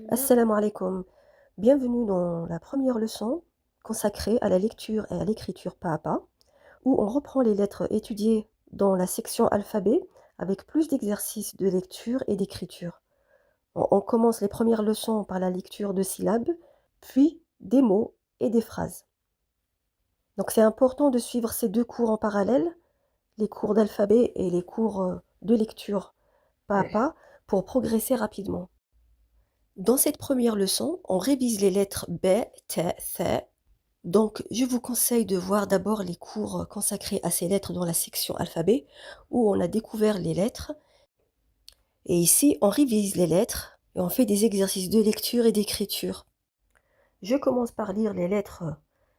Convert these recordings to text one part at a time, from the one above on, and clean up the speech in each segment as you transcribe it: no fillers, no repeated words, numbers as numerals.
Assalamu alaikum. Bienvenue dans la première leçon consacrée à la lecture et à l'écriture pas à pas, où on reprend les lettres étudiées dans la section alphabet avec plus d'exercices de lecture et d'écriture. On commence les premières leçons par la lecture de syllabes, puis des mots et des phrases. Donc c'est important de suivre ces deux cours en parallèle, les cours d'alphabet et les cours de lecture pas à pas, pour progresser rapidement. Dans cette première leçon, on révise les lettres B, T, Th. Donc, je vous conseille de voir d'abord les cours consacrés à ces lettres dans la section alphabet, où on a découvert les lettres. Et ici, on révise les lettres et on fait des exercices de lecture et d'écriture. Je commence par lire les lettres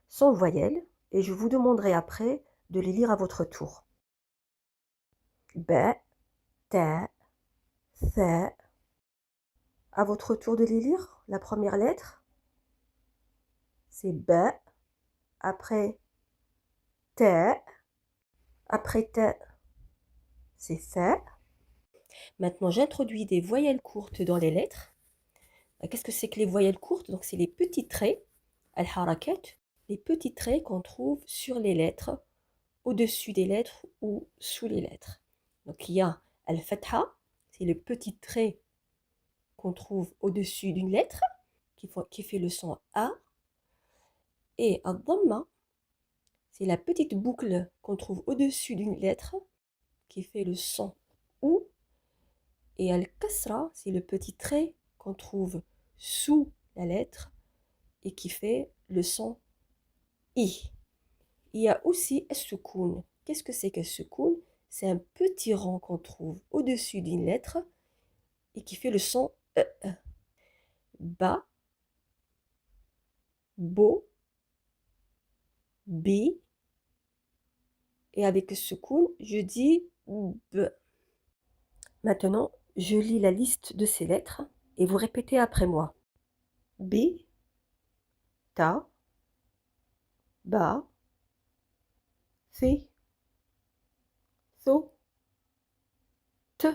sans voyelles et je vous demanderai après de les lire à votre tour. B, T, Th. À votre tour de les lire, la première lettre, c'est B. Après T, après T, c'est Th. Maintenant, j'introduis des voyelles courtes dans les lettres. Qu'est-ce que c'est que les voyelles courtes? Donc, c'est les petits traits, al-harakat, les petits traits qu'on trouve sur les lettres, au-dessus des lettres ou sous les lettres. Donc, il y a al-fatha, c'est le petit trait qu'on trouve au-dessus d'une lettre, qui fait le son A. Et al-dhamma, c'est la petite boucle qu'on trouve au-dessus d'une lettre, qui fait le son OU. Et al-kasra, c'est le petit trait qu'on trouve sous la lettre et qui fait le son I. Il y a aussi as-sukoun. Qu'est-ce que c'est qu'as-sukoun? C'est un petit rang qu'on trouve au-dessus d'une lettre et qui fait le son E. Ba, bo, bi. Et avec as-sukoun, je dis B. Maintenant, je lis la liste de ces lettres et vous répétez après moi. B, ta, ba, fi, tho, te,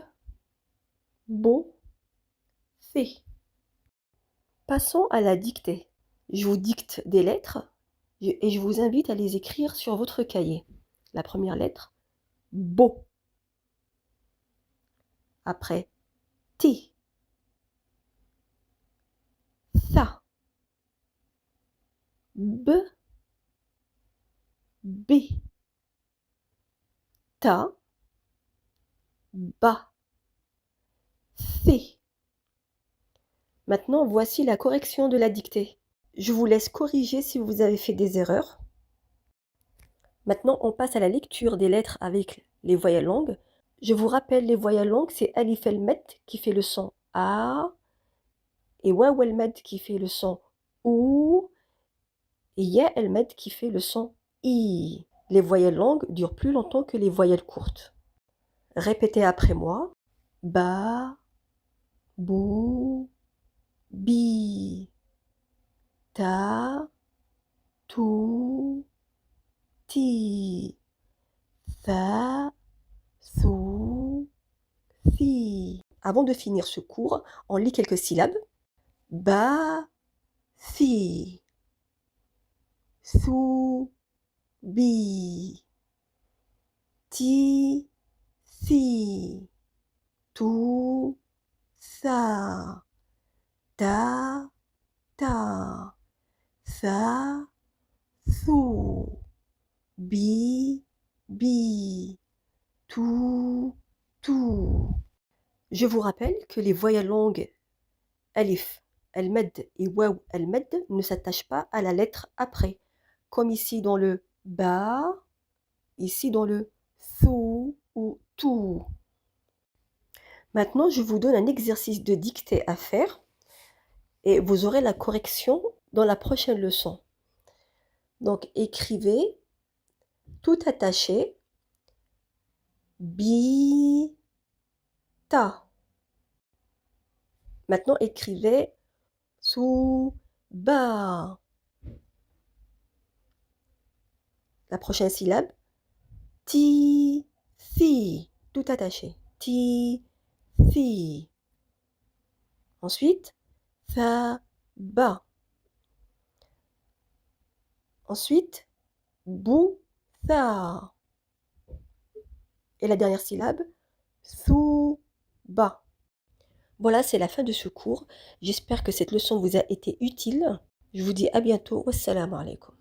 bo, fi. Passons à la dictée. Je vous dicte des lettres et je vous invite à les écrire sur votre cahier. La première lettre, bo. Après, ti, tha, b, bi, ta, ba, thi. Maintenant, voici la correction de la dictée. Je vous laisse corriger si vous avez fait des erreurs. Maintenant, on passe à la lecture des lettres avec les voyelles longues. Je vous rappelle les voyelles longues, c'est Alif el-Med qui fait le son A, et Waw el-Med qui fait le son OU, et Ya el-Med qui fait le son I. Les voyelles longues durent plus longtemps que les voyelles courtes. Répétez après moi. Ba, bou, bi, ta, tou, ti, tha, thou, thi. Avant de finir ce cours, on lit quelques syllabes. Ba, thi, thou, bi, ti, thi, tou, tha, ta, ta, tha, thou, bi, bi, tou, tou. Je vous rappelle que les voyelles longues Alif el-Med et Waw el-Med ne s'attachent pas à la lettre après, comme ici dans le Ba, ici dans le Thou ou Tou. Maintenant, je vous donne un exercice de dictée à faire et vous aurez la correction dans la prochaine leçon. Donc, écrivez tout attaché Bi, ta. Maintenant, écrivez Sou, ba. La prochaine syllabe, Ti, thi, tout attaché. Ti, thi. Ensuite, ba. Ensuite, boutha. Et la dernière syllabe, ba. Voilà, c'est la fin de ce cours. J'espère que cette leçon vous a été utile. Je vous dis à bientôt. Wassalamu alaikum.